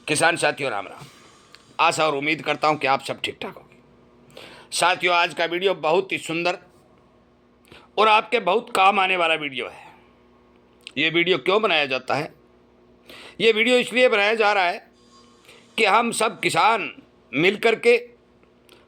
किसान साथियों राम राम। आशा और उम्मीद करता हूं कि आप सब ठीक ठाक होंगे। साथियों, आज का वीडियो बहुत ही सुंदर और आपके बहुत काम आने वाला वीडियो है। ये वीडियो क्यों बनाया जाता है? ये वीडियो इसलिए बनाया जा रहा है कि हम सब किसान मिलकर के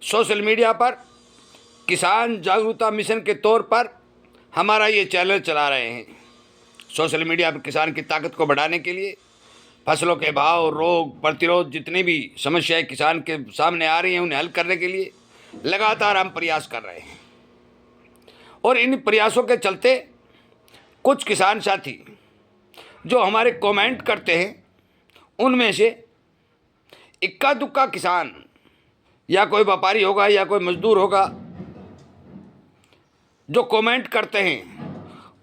सोशल मीडिया पर किसान जागरूकता मिशन के तौर पर हमारा ये चैनल चला रहे हैं। सोशल मीडिया पर किसान की ताकत को बढ़ाने के लिए फसलों के भाव, रोग प्रतिरोध, जितनी भी समस्याएं किसान के सामने आ रही हैं उन्हें हल करने के लिए लगातार हम प्रयास कर रहे हैं। और इन प्रयासों के चलते कुछ किसान साथी जो हमारे कमेंट करते हैं, उनमें से इक्का दुक्का किसान या कोई व्यापारी होगा या कोई मजदूर होगा जो कमेंट करते हैं,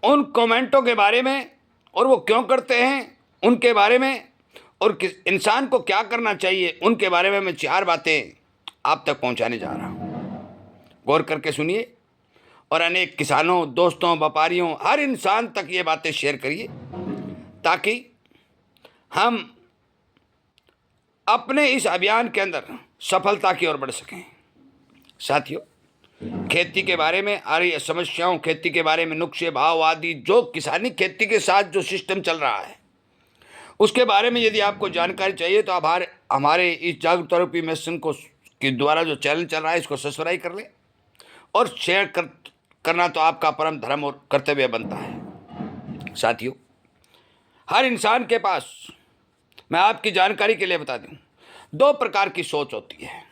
उन कमेंटों के बारे में और वो क्यों करते हैं उनके बारे में और किस इंसान को क्या करना चाहिए उनके बारे में मैं 4 बातें आप तक पहुंचाने जा रहा हूं। गौर करके सुनिए और अनेक किसानों, दोस्तों, व्यापारियों, हर इंसान तक ये बातें शेयर करिए ताकि हम अपने इस अभियान के अंदर सफलता की ओर बढ़ सकें। साथियों, खेती के बारे में आ रही समस्याओं, खेती के बारे में नुक्से भाव आदि जो किसानी खेती के साथ जो सिस्टम चल रहा है उसके बारे में यदि आपको जानकारी चाहिए तो आप हमारे इस जागरूकता रूपी मिशन को के द्वारा जो चैनल चल रहा है इसको सब्सक्राइब कर लें और शेयर करना तो आपका परम धर्म और कर्तव्य बनता है। साथियों, हर इंसान के पास, मैं आपकी जानकारी के लिए बता दूं, 2 प्रकार की सोच होती है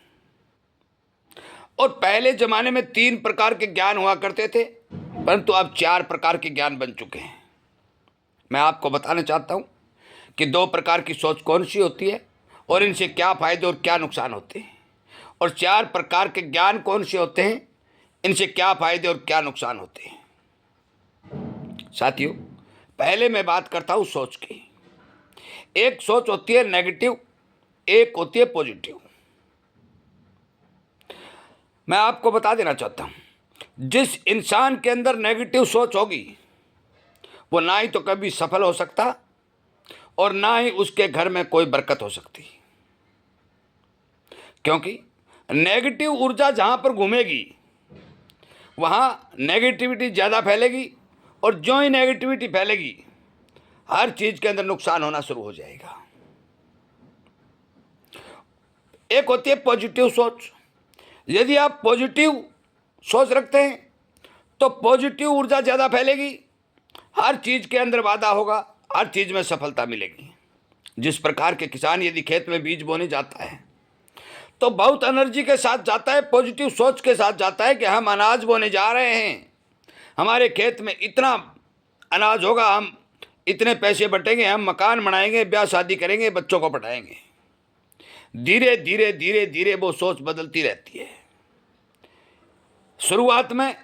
और पहले जमाने में 3 प्रकार के ज्ञान हुआ करते थे, परंतु अब 4 प्रकार के ज्ञान बन चुके हैं। मैं आपको बताना चाहता हूं कि 2 प्रकार की सोच कौन सी होती है और इनसे क्या फायदे और क्या नुकसान होते हैं, और 4 प्रकार के ज्ञान कौन से होते हैं, इनसे क्या फायदे और क्या नुकसान होते हैं। साथियों, पहले मैं बात करता हूं सोच की। एक सोच होती है नेगेटिव, एक होती है पॉजिटिव। मैं आपको बता देना चाहता हूं, जिस इंसान के अंदर नेगेटिव सोच होगी वो ना ही तो कभी सफल हो सकता और ना ही उसके घर में कोई बरकत हो सकती, क्योंकि नेगेटिव ऊर्जा जहां पर घूमेगी वहां नेगेटिविटी ज़्यादा फैलेगी और जो ही नेगेटिविटी फैलेगी हर चीज़ के अंदर नुकसान होना शुरू हो जाएगा। एक होती है पॉजिटिव सोच। यदि आप पॉजिटिव सोच रखते हैं तो पॉजिटिव ऊर्जा ज़्यादा फैलेगी, हर चीज़ के अंदर वादा होगा, हर चीज़ में सफलता मिलेगी। जिस प्रकार के किसान यदि खेत में बीज बोने जाता है तो बहुत एनर्जी के साथ जाता है, पॉजिटिव सोच के साथ जाता है कि हम अनाज बोने जा रहे हैं, हमारे खेत में इतना अनाज होगा, हम इतने पैसे बटेंगे, हम मकान बनाएंगे, ब्याह शादी करेंगे, बच्चों को पढ़ाएंगे। धीरे धीरे धीरे धीरे वो सोच बदलती रहती है। शुरुआत में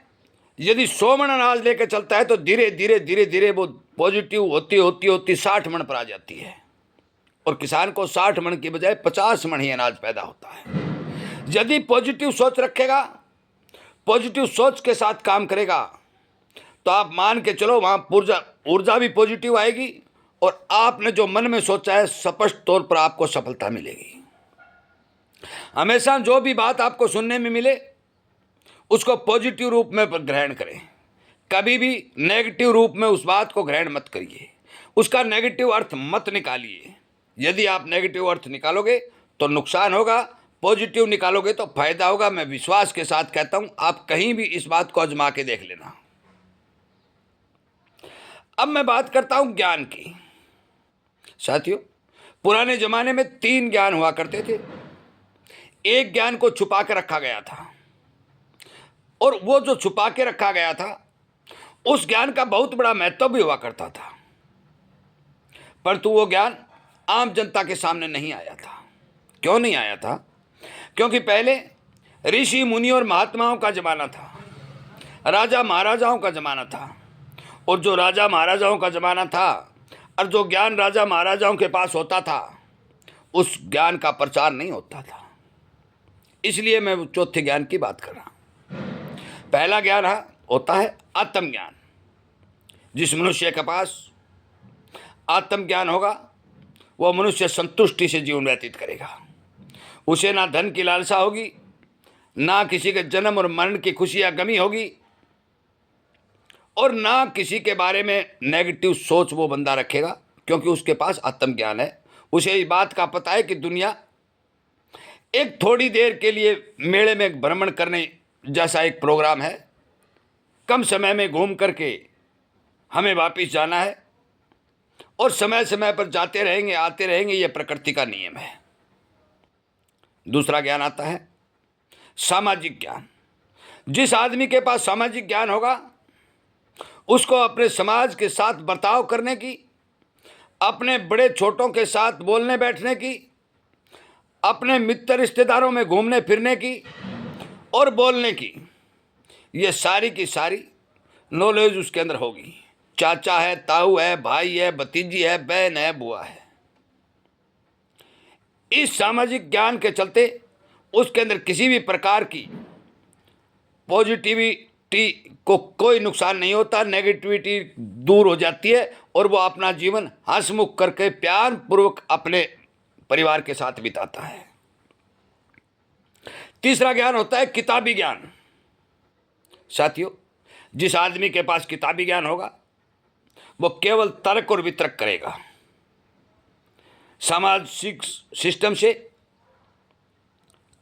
यदि 100 मन अनाज लेकर चलता है तो धीरे धीरे धीरे धीरे वो पॉजिटिव होती होती होती 60 मन पर आ जाती है और किसान को 60 मन की बजाय 50 मन ही अनाज पैदा होता है। यदि पॉजिटिव सोच रखेगा, पॉजिटिव सोच के साथ काम करेगा तो आप मान के चलो वहाँ ऊर्जा भी पॉजिटिव आएगी और आपने जो मन में सोचा है स्पष्ट तौर पर आपको सफलता मिलेगी। हमेशा जो भी बात आपको सुनने में मिले उसको पॉजिटिव रूप में ग्रहण करें, कभी भी नेगेटिव रूप में उस बात को ग्रहण मत करिए, उसका नेगेटिव अर्थ मत निकालिए। यदि आप नेगेटिव अर्थ निकालोगे तो नुकसान होगा, पॉजिटिव निकालोगे तो फायदा होगा। मैं विश्वास के साथ कहता हूं, आप कहीं भी इस बात को आजमा के देख लेना। अब मैं बात करता हूं ज्ञान की। साथियों, पुराने जमाने में 3 ज्ञान हुआ करते थे। एक ज्ञान को छुपा के रखा गया था और वो जो छुपा के रखा गया था उस ज्ञान का बहुत बड़ा महत्व भी हुआ करता था, परंतु वो ज्ञान आम जनता के सामने नहीं आया था। क्यों नहीं आया था? क्योंकि पहले ऋषि मुनि और महात्माओं का जमाना था, राजा महाराजाओं का जमाना था, और जो राजा महाराजाओं का जमाना था और जो ज्ञान राजा महाराजाओं के पास होता था उस ज्ञान का प्रचार नहीं होता था। इसलिए मैं चौथे ज्ञान की बात कर रहा हूं। पहला ज्ञान होता है आत्मज्ञान। जिस मनुष्य के पास आत्मज्ञान होगा वह मनुष्य संतुष्टि से जीवन व्यतीत करेगा। उसे ना धन की लालसा होगी, ना किसी के जन्म और मरण की खुशी या गमी होगी, और ना किसी के बारे में नेगेटिव सोच वो बंदा रखेगा, क्योंकि उसके पास आत्मज्ञान है। उसे इस बात का पता है कि दुनिया एक थोड़ी देर के लिए मेले में भ्रमण करने जैसा एक प्रोग्राम है। कम समय में घूम करके हमें वापस जाना है, और समय समय पर जाते रहेंगे, आते रहेंगे, यह प्रकृति का नियम है। दूसरा ज्ञान आता है सामाजिक ज्ञान। जिस आदमी के पास सामाजिक ज्ञान होगा, उसको अपने समाज के साथ बर्ताव करने की, अपने बड़े छोटों के साथ बोलने बैठने की, अपने मित्र रिश्तेदारों में घूमने फिरने की और बोलने की, ये सारी की सारी नॉलेज उसके अंदर होगी। चाचा है, ताऊ है, भाई है, भतीजी है, बहन है, बुआ है। इस सामाजिक ज्ञान के चलते उसके अंदर किसी भी प्रकार की पॉजिटिविटी को कोई नुकसान नहीं होता, नेगेटिविटी दूर हो जाती है, और वो अपना जीवन हंसमुख करके प्यार पूर्वक अपने परिवार के साथ बिताता है। तीसरा ज्ञान होता है किताबी ज्ञान। साथियों, जिस आदमी के पास किताबी ज्ञान होगा, वो केवल तर्क और वितर्क करेगा, सामाजिक सिस्टम से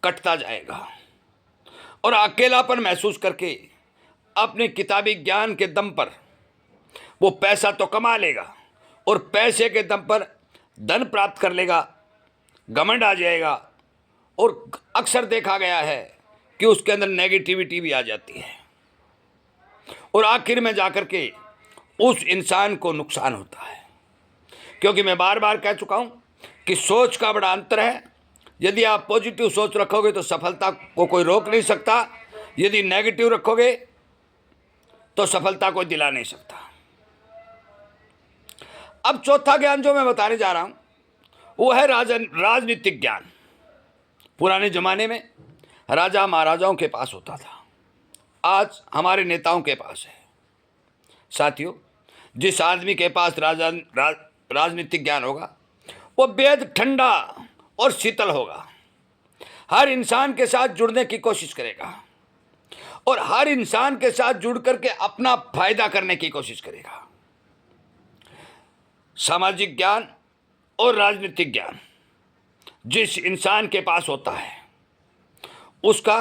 कटता जाएगा, और अकेलापन महसूस करके अपने किताबी ज्ञान के दम पर वो पैसा तो कमा लेगा, और पैसे के दम पर धन प्राप्त कर लेगा, घमंड आ जाएगा, और अक्सर देखा गया है कि उसके अंदर नेगेटिविटी भी आ जाती है, और आखिर में जाकर के उस इंसान को नुकसान होता है। क्योंकि मैं बार बार कह चुका हूं कि सोच का बड़ा अंतर है। यदि आप पॉजिटिव सोच रखोगे तो सफलता को कोई रोक नहीं सकता, यदि नेगेटिव रखोगे तो सफलता कोई दिला नहीं सकता। अब चौथा ज्ञान जो मैं बताने जा रहा हूं, वो है राजनीतिक ज्ञान। पुराने जमाने में राजा महाराजाओं के पास होता था, आज हमारे नेताओं के पास है। साथियों, जिस आदमी के पास राजनीतिक ज्ञान होगा, वो बेहद ठंडा और शीतल होगा, हर इंसान के साथ जुड़ने की कोशिश करेगा, और हर इंसान के साथ जुड़ करके अपना फायदा करने की कोशिश करेगा। सामाजिक ज्ञान और राजनीतिक ज्ञान जिस इंसान के पास होता है, उसका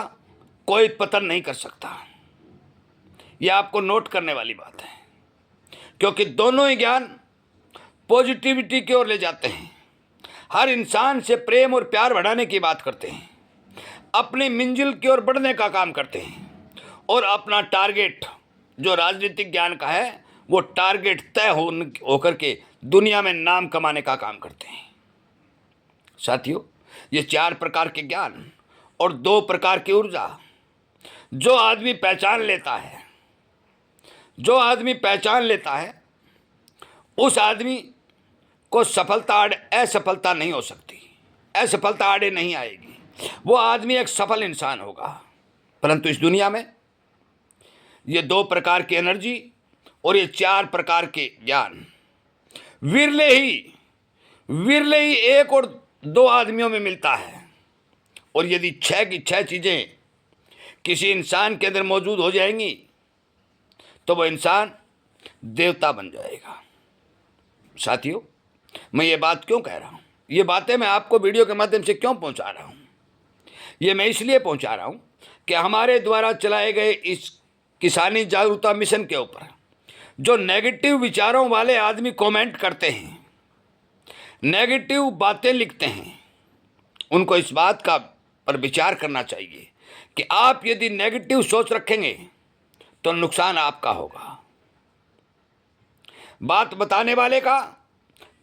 कोई पतन नहीं कर सकता। यह आपको नोट करने वाली बात है, क्योंकि दोनों ही ज्ञान पॉजिटिविटी की ओर ले जाते हैं, हर इंसान से प्रेम और प्यार बढ़ाने की बात करते हैं, अपनी मंजिल की ओर बढ़ने का काम करते हैं, और अपना टारगेट जो राजनीतिक ज्ञान का है, वो टारगेट तय होकर के दुनिया में नाम कमाने का काम करते हैं। साथियों, ये 4 प्रकार के ज्ञान और 2 प्रकार की ऊर्जा जो आदमी पहचान लेता है, उस आदमी को सफलता असफलता नहीं हो सकती, असफलता आड़े नहीं आएगी, वो आदमी एक सफल इंसान होगा। परंतु इस दुनिया में ये 2 प्रकार की एनर्जी और ये 4 प्रकार के ज्ञान विरले ही 1 और 2 आदमियों में मिलता है, और यदि 6 की 6 चीज़ें किसी इंसान के अंदर मौजूद हो जाएंगी तो वह इंसान देवता बन जाएगा। साथियों, मैं ये बात क्यों कह रहा हूँ, ये बातें मैं आपको वीडियो के माध्यम से क्यों पहुँचा रहा हूँ? ये मैं इसलिए पहुँचा रहा हूँ कि हमारे द्वारा चलाए गए इस किसानी जागरूकता मिशन के ऊपर जो नेगेटिव विचारों वाले आदमी कमेंट करते हैं, नेगेटिव बातें लिखते हैं, उनको इस बात का पर विचार करना चाहिए कि आप यदि नेगेटिव सोच रखेंगे तो नुकसान आपका होगा। बात बताने वाले का,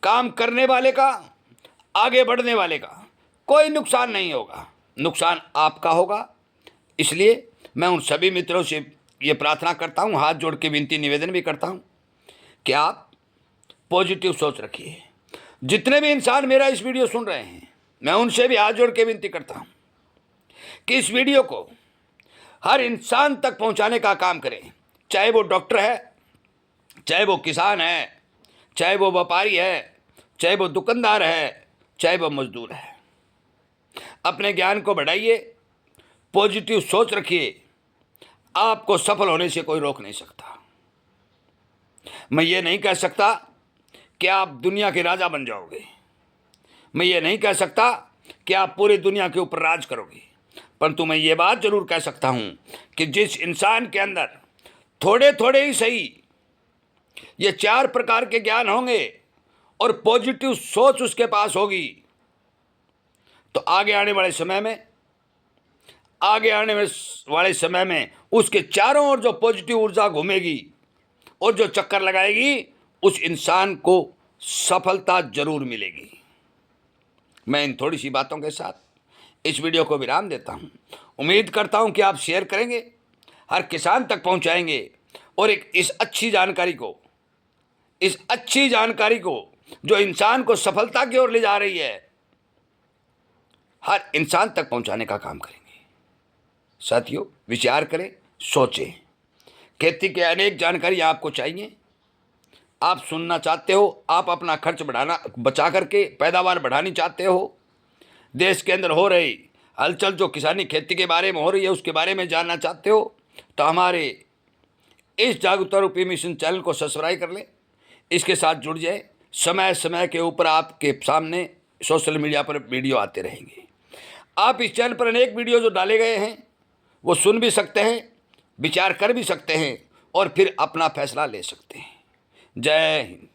काम करने वाले का, आगे बढ़ने वाले का कोई नुकसान नहीं होगा, नुकसान आपका होगा। इसलिए मैं उन सभी मित्रों से ये प्रार्थना करता हूँ, हाथ जोड़ के विनती निवेदन भी करता हूँ कि आप पॉजिटिव सोच रखिए। जितने भी इंसान मेरा इस वीडियो सुन रहे हैं, मैं उनसे भी हाथ जोड़ के विनती करता हूँ कि इस वीडियो को हर इंसान तक पहुँचाने का काम करें, चाहे वो डॉक्टर है, चाहे वो किसान है, चाहे वो व्यापारी है, चाहे वो दुकानदार है, चाहे वो मजदूर है। अपने ज्ञान को बढ़ाइए, पॉजिटिव सोच रखिए, आपको सफल होने से कोई रोक नहीं सकता। मैं ये नहीं कह सकता कि आप दुनिया के राजा बन जाओगे, मैं ये नहीं कह सकता कि आप पूरी दुनिया के ऊपर राज करोगे, परंतु मैं ये बात जरूर कह सकता हूं कि जिस इंसान के अंदर थोड़े थोड़े ही सही ये 4 प्रकार के ज्ञान होंगे और पॉजिटिव सोच उसके पास होगी, तो आगे आने वाले समय में उसके चारों ओर जो पॉजिटिव ऊर्जा घूमेगी और जो चक्कर लगाएगी, उस इंसान को सफलता जरूर मिलेगी। मैं इन थोड़ी सी बातों के साथ इस वीडियो को विराम देता हूं। उम्मीद करता हूं कि आप शेयर करेंगे, हर किसान तक पहुंचाएंगे और इस अच्छी जानकारी को जो इंसान को सफलता की ओर ले जा रही है, हर इंसान तक पहुंचाने का काम करेंगे। साथियों, विचार करें, सोचें। खेती के अनेक जानकारी आपको चाहिए, आप सुनना चाहते हो, आप अपना खर्च बचा करके पैदावार बढ़ानी चाहते हो, देश के अंदर हो रही हलचल जो किसानी खेती के बारे में हो रही है उसके बारे में जानना चाहते हो, तो हमारे इस जागरूकता रूपी मिशन चैनल को सब्सक्राइब कर लें, इसके साथ जुड़ जाए। समय समय के ऊपर आपके सामने सोशल मीडिया पर वीडियो आते रहेंगे। आप इस चैनल पर अनेक वीडियो जो डाले गए हैं वो सुन भी सकते हैं, विचार कर भी सकते हैं और फिर अपना फैसला ले सकते हैं। जय हिंद।